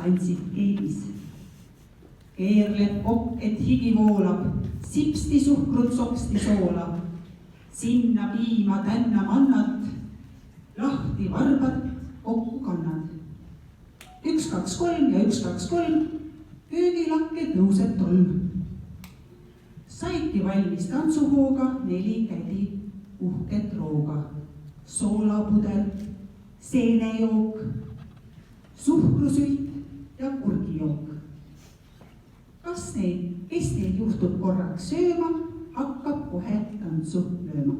andsid keedis. Keerleb kokk, et higi voolab, sipsti suhkrut soksti soola. Sinna piima tänna mannat, lahti varbat kokku kannad. 1, 2, 3 ja 1, 2, 3, köögilakke tõuseb tolm. Saiti valmis tantsuhooga 4 kädi uhket rooga. Soolapudel, seenejook, suhkrusüht ja kurgijook. Kes neid juhtub korraks sööma, hakkab kohe tantsu lööma.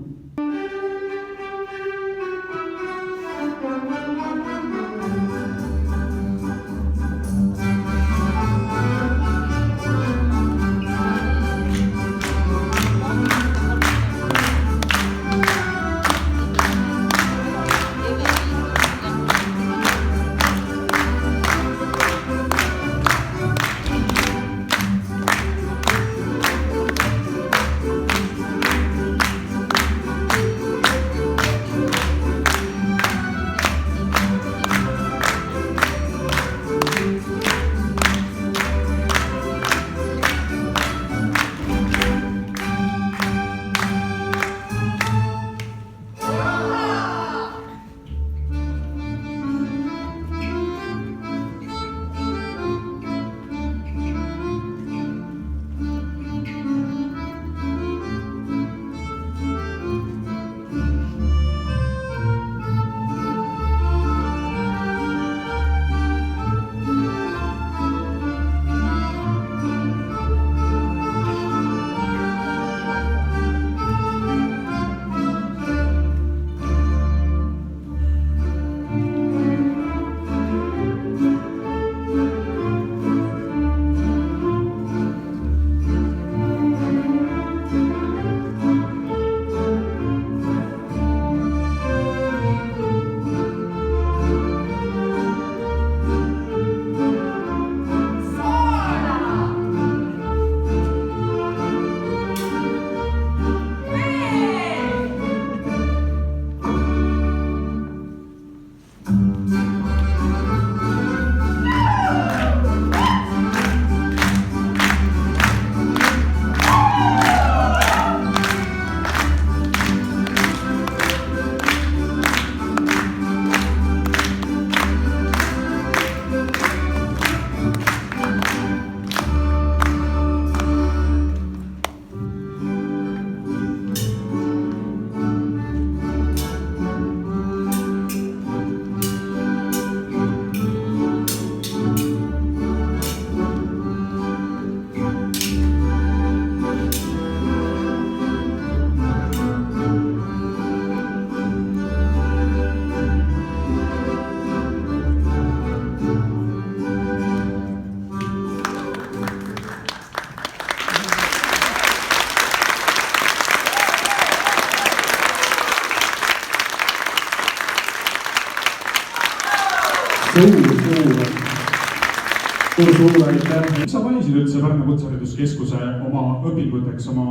Suur aitäh. Miks sa valisid üldse Pärnu Kutsehariduskeskuse oma õpinguteks, oma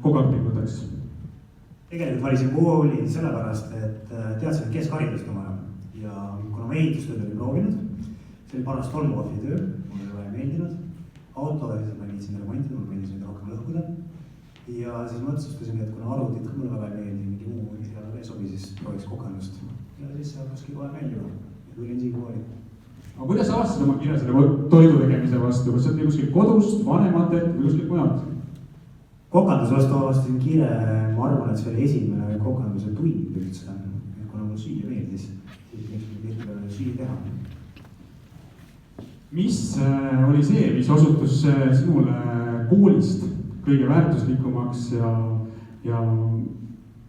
koguõpinguteks? Tegelikult valisin kooli sellepärast, et teadsin, et keskharidust on vaja. Ja kuna ma ehitustööd olin proovinud, see oli paras tolmuohvi töö, mulle väga ei meeldinud. Auto, siis ma viitsin remontida, mulle meeldis neid rohkem lõhkuda. Ja siis ma otsustasin, et kuna arvutit mulle väga ei meeldi, mingi muu ei sobi, siis prooviks kokandust. Ja siis see hakkaski kohe meeldima ja tulin siia kooli. Aga kuidas sa avastasid oma kire selle toidu tegemise vastu? Kas see oli kuskil kodust, vanematelt või kuskil mujalt? Kokanduse vastu avastasin kire, ma arvan, et see oli esimene kokanduse tund üldse. Kuna mul süüa meeldis, siis võiks süüa teha. Mis oli see, mis osutus sinule koolist kõige väärtuslikumaks ja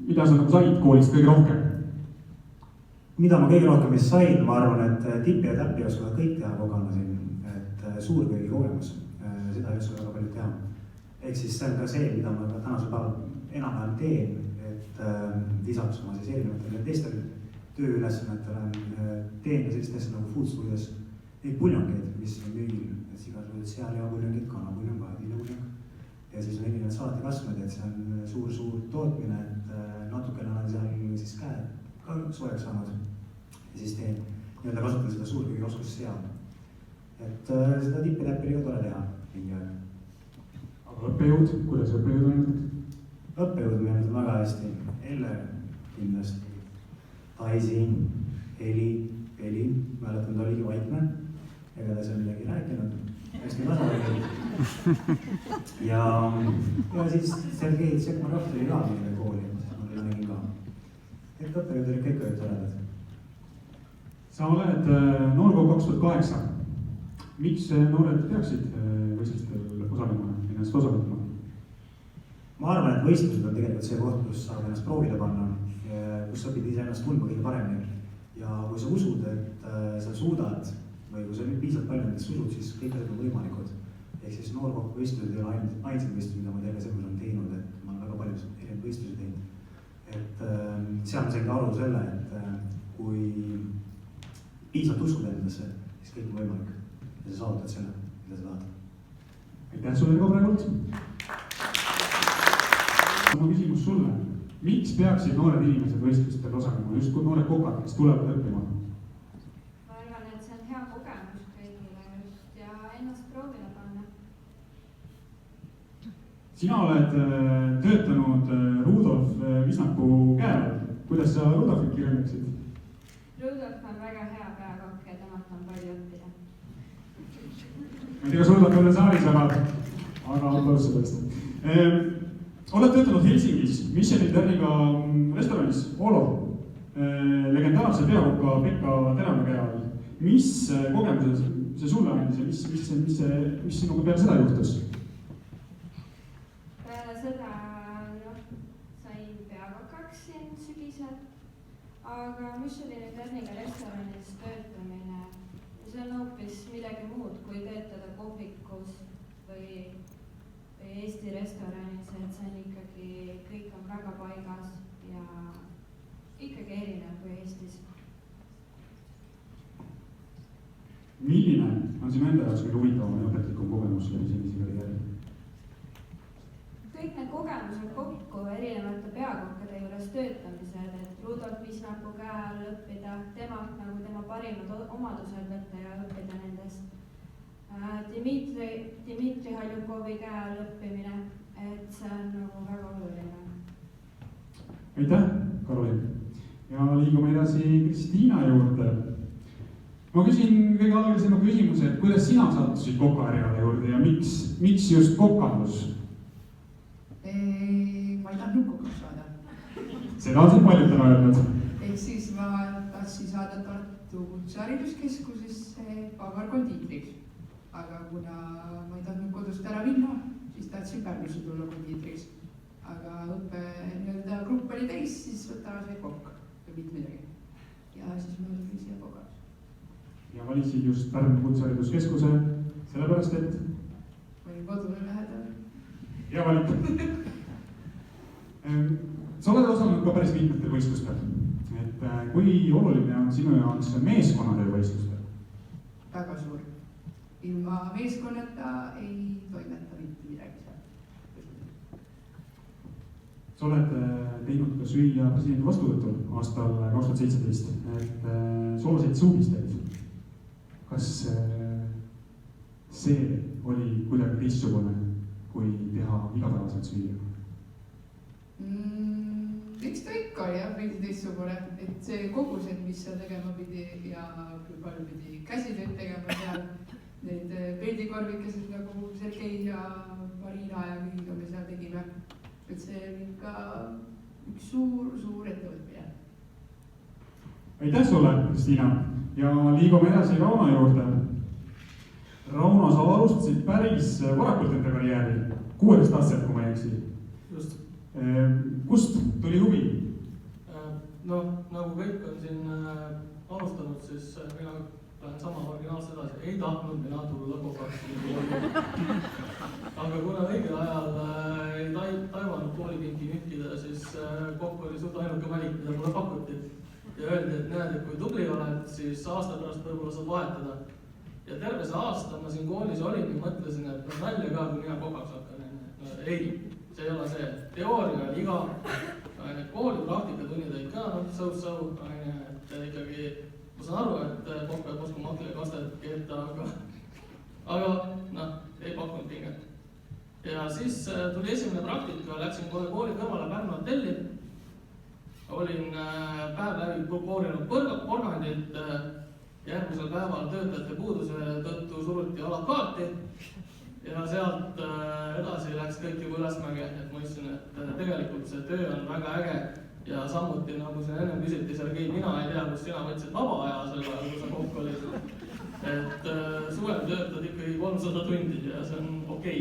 mida sa nagu said koolist kõige rohkem? Mida ma kõige rohkem sain, ma arvan, et tippi ja täppi oskavad kõik teha kogandasin, et suurköögi kogemus, seda ei oska väga palju teha. Ehk siis see on ka see, mida ma tänasel päeval enam-vähem teen, et lisaks oma siis erinevatele teistele tööülesannetele teen ka sellist asja nagu food studios neid puljongeid, mis on müügil, et igasugused sealihapuljongid, kanapuljong, vahetiljapuljong ja siis on erinevad salaatikasmed, et see on suur tootmine, et natukene on seal siis käed ka soojaks saanud ja siis teen nii-öelda kasutan seda suurköögi oskust seal. Et seda tippi-täppi oli ka tore teha mingi aeg. Aga õppejõud, kuidas õppejõud meenutad? Õppejõud meenutad väga hästi. Eller kindlasti, Taisi, Heli, mäletan ta oligi vaikne, ega ta seal midagi rääkinud, hästi tasavõinud. Ja siis Sergei Tsekmarov tuli ka meile kooli, ma teda nägin ka. Et õppejõud oli kõik olid toredad. Sa oled noorkogu 2008. Miks noored peaksid võistlustel osalema, ennast osa võtma? Ma arvan, et võistlused on tegelikult see koht, kus saab ennast proovile panna, kus sa õpid ise ennast tundma kõige paremini. Ja kui sa usud, et sa suudad või kui sa nüüd piisavalt palju nendest usud, siis kõik asjad on võimalikud. Ehk siis noorkogu võistlused ei ole ainsad võistlused, mida ma terves elus on teinud, et ma olen väga palju erinevaid võistlusi teinud. Et seal ma sain ka aru selle, et kui piisavalt usud endasse, siis kõik on võimalik ja sa saavutad selle, mida sa tahad. Aitäh sulle ka praegult. Oma küsimus sulle. Miks peaksid noored inimesed võistlustel osalema, just kui noored kokad, kes tulevad õppima? Ma arvan, et see on hea kogemus kõigile just ja ennast proovile panna. Sina oled töötanud Rudolf Visnaku käe all. Kuidas sa Rudolfit kirjeldaksid? Rudolf on väga hea peakokk ja temalt on palju õppida. Ma ei tea, kas Rudolf on saalis, aga aplaus sellest. Oled töötanud Helsingis, Michelin Terriga restoranis, Olo, legendaarse peakoka Pekka Terame käe all. Mis kogemused see sulle andis ja mis sinuga peale seda juhtus? Peale seda sain peakokaks siin sügisel, aga Michelin Terriga restoranis töötamine, see on hoopis midagi muud, kui töötada kohvikus või Eesti restoranis, et see on ikkagi, kõik on väga paigas ja ikkagi erinev kui Eestis. Milline on sinu enda jaoks kõige huvitavam ja õpetlikum kogemus läbi sellise karjääri? Kõik need kogemused kokku erinevate peakokkade juures töötamised, et Rudolf Visnaku käe all õppida, temalt nagu tema parimad omadused võtta ja õppida nendest. Dmitri Haljukovi käe all õppimine, et see on nagu väga oluline. Aitäh, Karolin. Ja liigume edasi Kristiina juurde. Ma küsin kõige algalisema küsimuse, et kuidas sina sattusid kokaäriala juurde ja miks just kokandus? Ma ei tahtnud kokaks saada. Seda on siin paljud täna öelnud. Ehk siis ma tahtsin saada Tartu Kutsehariduskeskusesse pagarkondiitriks. Aga kuna ma ei tahtnud kodust ära minna, siis tahtsin Pärnusse tulla kondiitriks. Aga õppe nii-öelda grupp oli täis, siis võta see kokk ja mitte midagi. Ja siis ma olin siia kokaks. Ja valisid just Pärnu Kutsehariduskeskuse, sellepärast et? Ma olin kodule lähedal. Hea valik. Sa oled osanud ka päris mitmetel võistlustel. Et kui oluline on sinu jaoks meeskonnatöö võistlustel? väga suur. ilma meeskonnata ei toimeta mitte midagi seal. sa oled teinud ka süüa presidendi vastuvõtul aastal 2017, et soovisid suupisteid. Kas see oli kuidagi teistsugune, kui teha igapäevaselt süüa? Eks ta ikka oli jah, veidi teistsugune, et see kogused, mis seal tegema pidi ja kui palju pidi käsitööd tegema seal, need peldikorvikesed nagu Sergei ja Marina ja kõigiga me seal tegime. Et see oli ikka üks suur ettevõtmine. Aitäh sulle, Kristiina, ja liigume edasi Rauno juurde. Rauno, sa alustasid päris varakult enda karjääri, 16-aastaselt, kui ma ei eksi. Just. Kust tuli huvi? No, nagu kõik on siin alustanud, siis mina lähen sama originaalselt edasi. Ei tahtnud mina tulla kokaks. Aga kuna õigel ajal ei taivanud koolipinki nühkida, siis kokk oli suht ainuke valik, mida mulle pakuti. Ja öeldi, et näed, et kui tubli oled, siis aasta pärast võib-olla saad vahetada. Ja terve see aasta ma siin koolis olin ja mõtlesin, et nalja ka, kui mina kokaks hakkan. Ei, see ei ole see. Teooria oli iga. Kooli praktikatunnid olid ka, so-so, et ikkagi ma saan aru, et kokk peab oskama akli ja kastet keeta, aga ei pakkunud pinget. Ja siis tuli esimene praktika, läksin kohe kooli kõrvale Pärnu hotelli. Olin päev läbi koorinud porgandit, järgmisel päeval töötajate puuduse tõttu suruti alakaarti ja sealt edasi läks kõik juba ülesmäge, et mõistsin, et tegelikult see töö on väga äge ja samuti, nagu siin enne küsiti, Sergei, mina ei tea, kus sina võtsid vaba aja selle ajal, kui sa kokk olid. Et suvel töötad ikkagi 300 tundi ja see on okei.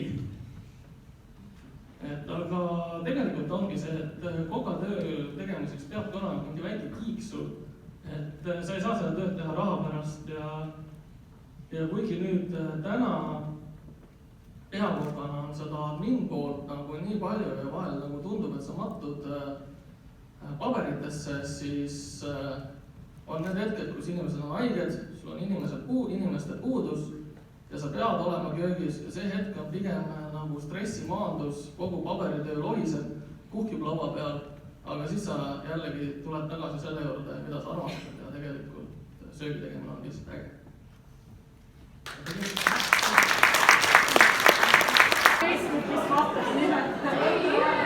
Et aga tegelikult ongi see, et kokatöö tegemiseks peabki olema mingi väike kiiksu, et sa ei saa seda tööd teha raha pärast ja kuigi nüüd täna peakokana on seda admin poolt nagu nii palju ja vahel nagu tundub, et sa matud paberitesse, siis on need hetked, kus inimesed on haiged, sul on inimeste puudus ja sa pead olema köögis ja see hetk on pigem nagu stressimaandus, kogu paberitöö lohiseb, kuhkib laua peal, aga siis sa jällegi tuled tagasi selle juurde, mida sa armastad ja tegelikult söögi tegemine on lihtsalt äge. Facebookis vaatasin nimelt